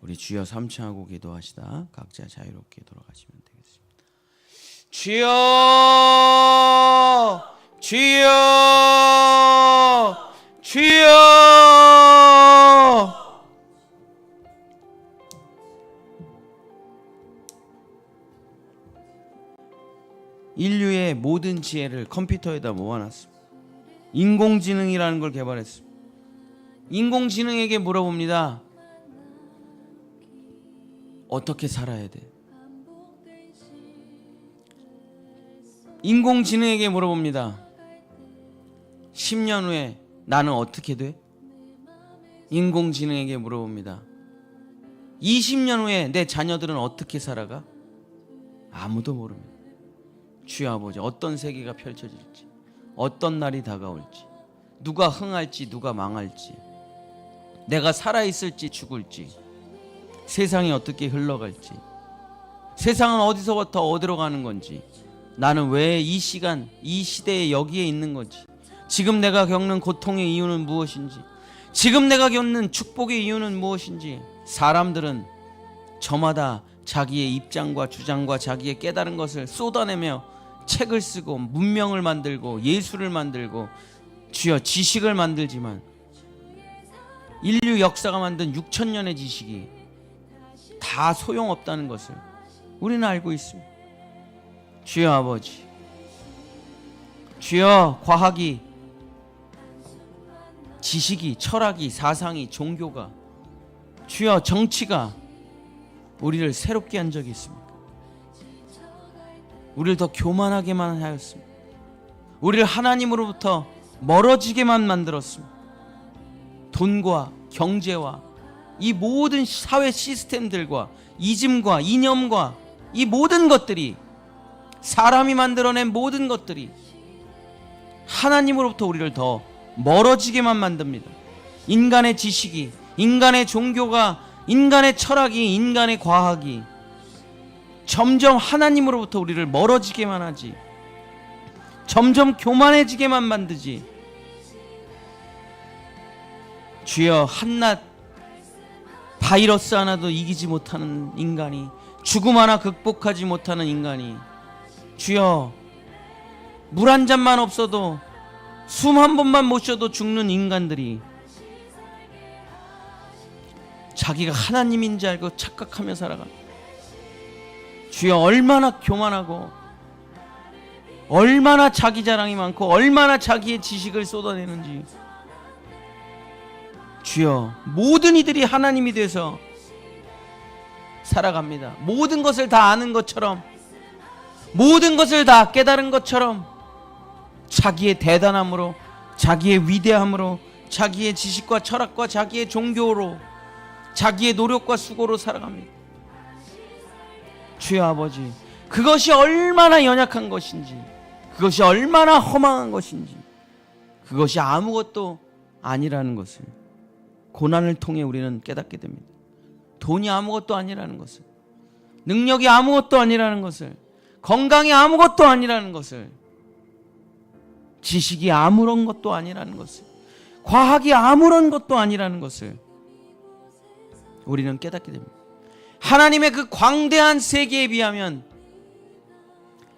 우리 주여 삼층하고 기도하시다 각자 자유롭게 돌아가시면 되겠습니다. 주여, 주여, 주여. 인류의 모든 지혜를 컴퓨터에다 모아놨습니다. 인공지능이라는 걸 개발했습니다. 인공지능에게 물어봅니다. 어떻게 살아야 돼? 인공지능에게 물어봅니다. 10년 후에 나는 어떻게 돼? 인공지능에게 물어봅니다. 20년 후에 내 자녀들은 어떻게 살아가? 아무도 모릅니다. 주여 아버지, 어떤 세계가 펼쳐질지, 어떤 날이 다가올지, 누가 흥할지 누가 망할지, 내가 살아있을지 죽을지, 세상이 어떻게 흘러갈지, 세상은 어디서부터 어디로 가는 건지, 나는 왜 이 시간, 이 시대에 여기에 있는 건지, 지금 내가 겪는 고통의 이유는 무엇인지, 지금 내가 겪는 축복의 이유는 무엇인지. 사람들은 저마다 자기의 입장과 주장과 자기의 깨달은 것을 쏟아내며 책을 쓰고 문명을 만들고 예술을 만들고 주여 지식을 만들지만 인류 역사가 만든 6,000년의 지식이 다 소용없다는 것을 우리는 알고 있습니다. 주여 아버지, 주여 과학이, 지식이, 철학이, 사상이, 종교가, 주여 정치가 우리를 새롭게 한 적이 있습니까? 우리를 더 교만하게만 하였습니다. 우리를 하나님으로부터 멀어지게만 만들었습니다. 돈과 경제와 이 모든 사회 시스템들과 이즘과 이념과 이 모든 것들이, 사람이 만들어낸 모든 것들이 하나님으로부터 우리를 더 멀어지게만 만듭니다. 인간의 지식이, 인간의 종교가, 인간의 철학이, 인간의 과학이 점점 하나님으로부터 우리를 멀어지게만 하지, 점점 교만해지게만 만드지. 주여, 한낱 바이러스 하나도 이기지 못하는 인간이, 죽음 하나 극복하지 못하는 인간이, 주여 물 한 잔만 없어도, 숨 한 번만 못 쉬어도 죽는 인간들이 자기가 하나님인 줄 알고 착각하며 살아갑니다. 주여, 얼마나 교만하고 얼마나 자기 자랑이 많고 얼마나 자기의 지식을 쏟아내는지. 주여, 모든 이들이 하나님이 돼서 살아갑니다. 모든 것을 다 아는 것처럼, 모든 것을 다 깨달은 것처럼 자기의 대단함으로, 자기의 위대함으로, 자기의 지식과 철학과 자기의 종교로, 자기의 노력과 수고로 살아갑니다. 주여 아버지, 그것이 얼마나 연약한 것인지, 그것이 얼마나 허망한 것인지, 그것이 아무것도 아니라는 것을 고난을 통해 우리는 깨닫게 됩니다. 돈이 아무것도 아니라는 것을, 능력이 아무것도 아니라는 것을, 건강이 아무것도 아니라는 것을, 지식이 아무런 것도 아니라는 것을, 과학이 아무런 것도 아니라는 것을 우리는 깨닫게 됩니다. 하나님의 그 광대한 세계에 비하면,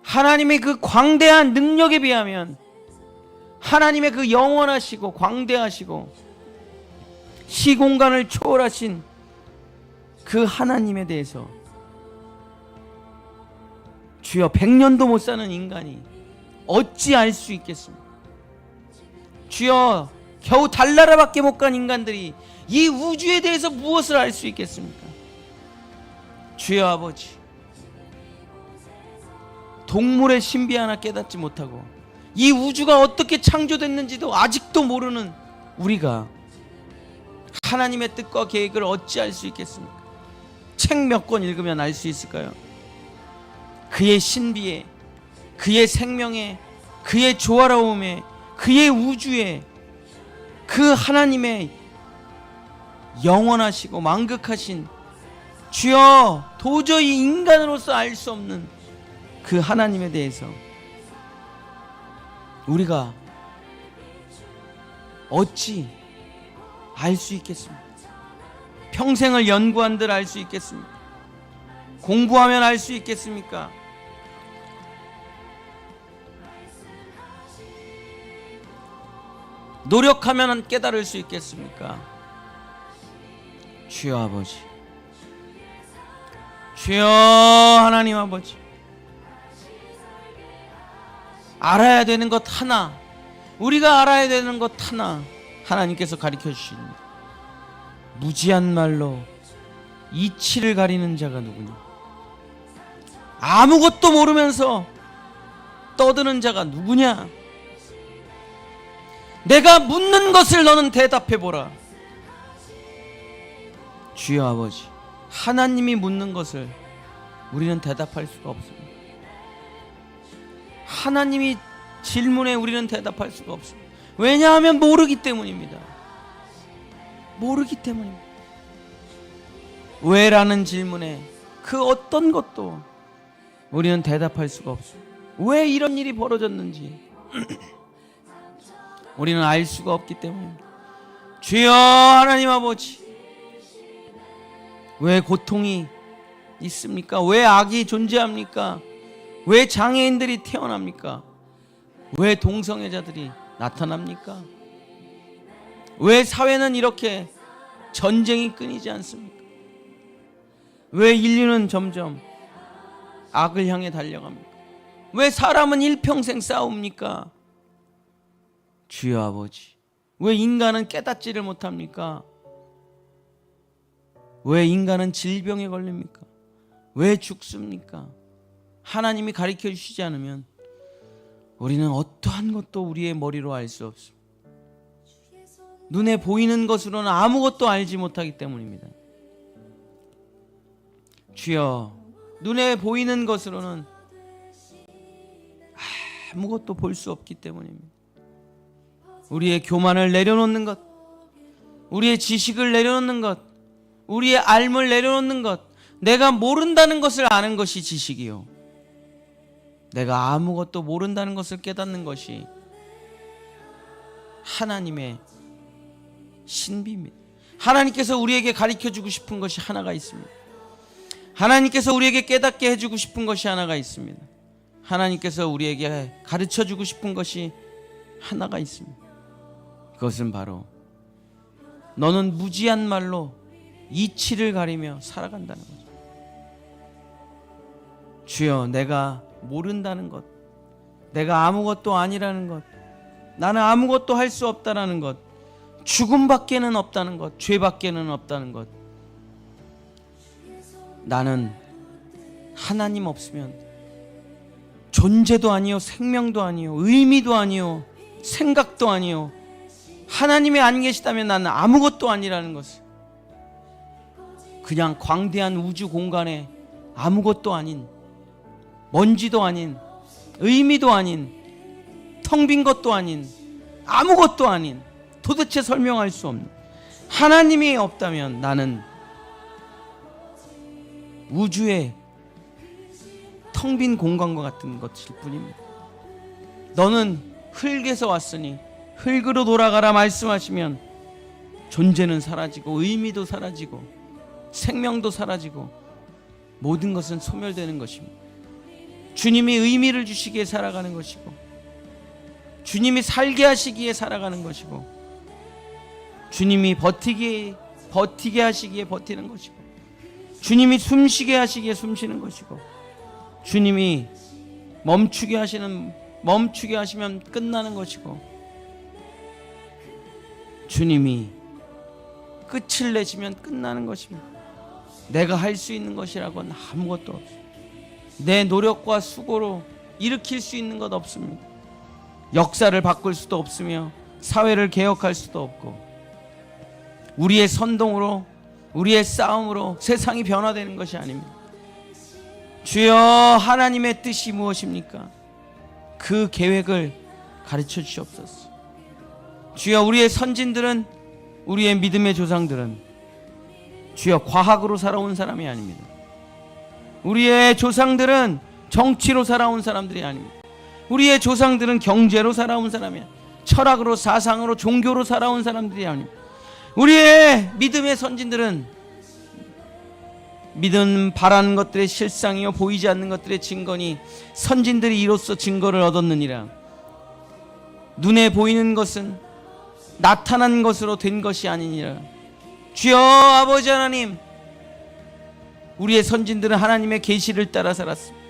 하나님의 그 광대한 능력에 비하면, 하나님의 그 영원하시고 광대하시고 시공간을 초월하신 그 하나님에 대해서 주여 100년도 못 사는 인간이 어찌 알 수 있겠습니까? 주여, 겨우 달나라밖에 못 간 인간들이 이 우주에 대해서 무엇을 알 수 있겠습니까? 주여 아버지, 동물의 신비 하나 깨닫지 못하고 이 우주가 어떻게 창조됐는지도 아직도 모르는 우리가 하나님의 뜻과 계획을 어찌 알 수 있겠습니까? 책 몇 권 읽으면 알 수 있을까요? 그의 신비에, 그의 생명에, 그의 조화로움에, 그의 우주에, 그 하나님의 영원하시고 만극하신, 주여 도저히 인간으로서 알 수 없는 그 하나님에 대해서 우리가 어찌 알 수 있겠습니까? 평생을 연구한들 알 수 있겠습니까? 공부하면 알 수 있겠습니까? 노력하면 깨달을 수 있겠습니까? 주여 아버지, 주여 하나님 아버지, 알아야 되는 것 하나, 우리가 알아야 되는 것 하나 하나님께서 가르쳐 주십니다. 무지한 말로 이치를 가리는 자가 누구냐? 아무것도 모르면서 떠드는 자가 누구냐? 내가 묻는 것을 너는 대답해 보라. 주여 아버지, 하나님이 묻는 것을 우리는 대답할 수가 없습니다. 하나님이 질문에 우리는 대답할 수가 없습니다. 왜냐하면 모르기 때문입니다. 모르기 때문입니다. 왜라는 질문에 그 어떤 것도 우리는 대답할 수가 없습니다. 왜 이런 일이 벌어졌는지 우리는 알 수가 없기 때문입니다. 주여 하나님 아버지, 왜 고통이 있습니까? 왜 악이 존재합니까? 왜 장애인들이 태어납니까? 왜 동성애자들이 나타납니까? 왜 사회는 이렇게 전쟁이 끊이지 않습니까? 왜 인류는 점점 악을 향해 달려갑니까? 왜 사람은 일평생 싸웁니까? 주여 아버지, 왜 인간은 깨닫지를 못합니까? 왜 인간은 질병에 걸립니까? 왜 죽습니까? 하나님이 가르쳐 주시지 않으면 우리는 어떠한 것도 우리의 머리로 알 수 없습니다. 눈에 보이는 것으로는 아무것도 알지 못하기 때문입니다. 주여, 눈에 보이는 것으로는 아무것도 볼 수 없기 때문입니다. 우리의 교만을 내려놓는 것, 우리의 지식을 내려놓는 것, 우리의 알을 내려놓는 것, 내가 모른다는 것을 아는 것이 지식이요, 내가 아무것도 모른다는 것을 깨닫는 것이 하나님의 신비입니다. 하나님께서 우리에게 가르쳐주고 싶은 것이 하나가 있습니다. 하나님께서 우리에게 깨닫게 해주고 싶은 것이 하나가 있습니다. 하나님께서 우리에게 가르쳐주고 싶은 것이 하나가 있습니다. 그것은 바로 너는 무지한 말로 이치를 가리며 살아간다는 거죠. 주여, 내가 모른다는 것, 내가 아무것도 아니라는 것, 나는 아무것도 할 수 없다라는 것, 죽음밖에는 없다는 것, 죄밖에는 없다는 것, 나는 하나님 없으면 존재도 아니요, 생명도 아니요, 의미도 아니요, 생각도 아니요, 하나님이 안 계시다면 나는 아무것도 아니라는 것을, 그냥 광대한 우주 공간에 아무것도 아닌, 먼지도 아닌, 의미도 아닌, 텅 빈 것도 아닌, 아무것도 아닌, 도대체 설명할 수 없는 하나님이 없다면 나는 우주의 텅 빈 공간과 같은 것일 뿐입니다. 너는 흙에서 왔으니 흙으로 돌아가라 말씀하시면 존재는 사라지고 의미도 사라지고 생명도 사라지고 모든 것은 소멸되는 것입니다. 주님이 의미를 주시기에 살아가는 것이고, 주님이 살게 하시기에 살아가는 것이고, 주님이 버티게 하시기에 버티는 것이고, 주님이 숨쉬게 하시기에 숨쉬는 것이고, 주님이 멈추게 하시면 끝나는 것이고, 주님이 끝을 내시면 끝나는 것입니다. 내가 할 수 있는 것이라고는 아무것도 없습니다. 내 노력과 수고로 일으킬 수 있는 것 없습니다. 역사를 바꿀 수도 없으며 사회를 개혁할 수도 없고, 우리의 선동으로, 우리의 싸움으로 세상이 변화되는 것이 아닙니다. 주여, 하나님의 뜻이 무엇입니까? 그 계획을 가르쳐 주시옵소서. 주여, 우리의 선진들은, 우리의 믿음의 조상들은 주여 과학으로 살아온 사람이 아닙니다. 우리의 조상들은 정치로 살아온 사람들이 아닙니다. 우리의 조상들은 경제로 살아온 사람이 아닙니다. 철학으로, 사상으로, 종교로 살아온 사람들이 아닙니다. 우리의 믿음의 선진들은 믿음 바라는 것들의 실상이요 보이지 않는 것들의 증거니 선진들이 이로써 증거를 얻었느니라. 눈에 보이는 것은 나타난 것으로 된 것이 아니니라. 주여 아버지 하나님, 우리의 선진들은 하나님의 계시를 따라 살았습니다.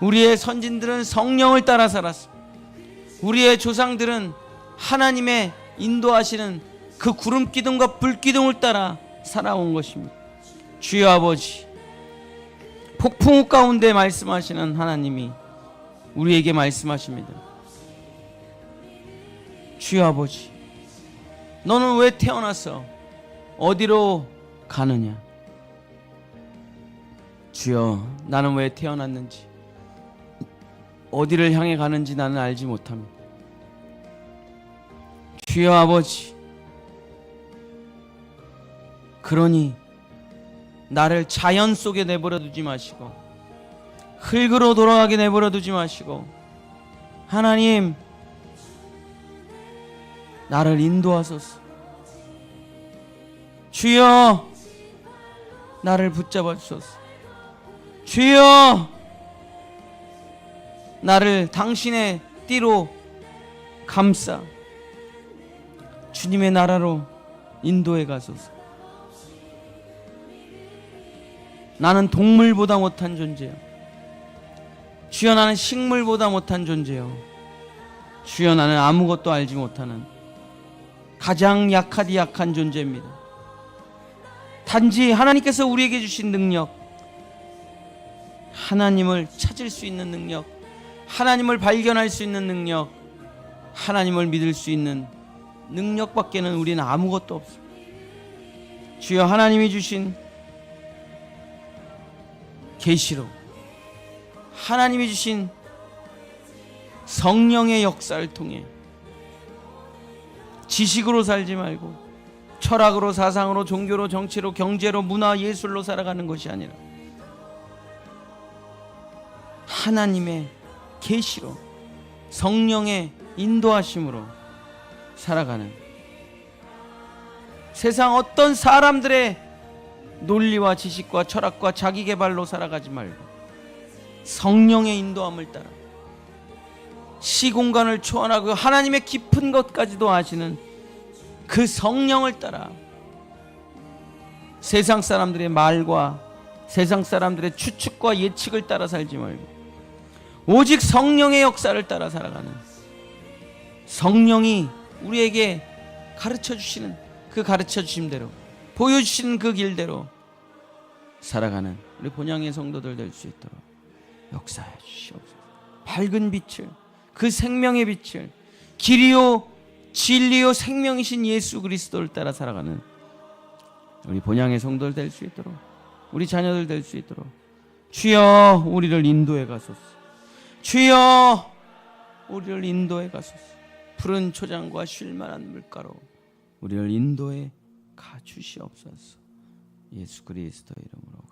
우리의 선진들은 성령을 따라 살았습니다. 우리의 조상들은 하나님의 인도하시는 그 구름 기둥과 불 기둥을 따라 살아온 것입니다. 주여 아버지, 폭풍우 가운데 말씀하시는 하나님이 우리에게 말씀하십니다. 주여 아버지, 너는 왜 태어나서 어디로 가느냐? 주여, 나는 왜 태어났는지, 어디를 향해 가는지 나는 알지 못합니다. 주여 아버지, 그러니 나를 자연 속에 내버려 두지 마시고 흙으로 돌아가게 내버려 두지 마시고 하나님, 나를 인도하소서. 주여, 나를 붙잡아 주소서. 주여, 나를 당신의 띠로 감싸 주님의 나라로 인도해 가소서. 나는 동물보다 못한 존재요. 주여, 나는 식물보다 못한 존재요. 주여, 나는 아무것도 알지 못하는 가장 약하디 약한 존재입니다. 단지 하나님께서 우리에게 주신 능력, 하나님을 찾을 수 있는 능력, 하나님을 발견할 수 있는 능력, 하나님을 믿을 수 있는 능력밖에는 우리는 아무것도 없습니다. 주여, 하나님이 주신 계시로, 하나님이 주신 성령의 역사를 통해 지식으로 살지 말고 철학으로, 사상으로, 종교로, 정치로, 경제로, 문화, 예술로 살아가는 것이 아니라 하나님의 계시로, 성령의 인도하심으로 살아가는, 세상 어떤 사람들의 논리와 지식과 철학과 자기개발로 살아가지 말고 성령의 인도함을 따라 시공간을 초월하고 하나님의 깊은 것까지도 아시는 그 성령을 따라 세상 사람들의 말과 세상 사람들의 추측과 예측을 따라 살지 말고 오직 성령의 역사를 따라 살아가는, 성령이 우리에게 가르쳐 주시는 그 가르쳐 주심대로, 보여주시는 그 길대로 살아가는 우리 본향의 성도들 될 수 있도록 역사해 주시옵소서. 밝은 빛을, 그 생명의 빛을, 길이요 진리요 생명이신 예수 그리스도를 따라 살아가는 우리 본향의 성도들 될 수 있도록, 우리 자녀들 될 수 있도록 주여 우리를 인도해 가소서. 주여 우리를 인도해 가소서. 푸른 초장과 쉴만한 물가로 우리를 인도해 가 주시옵소서. 예수 그리스도의 이름으로.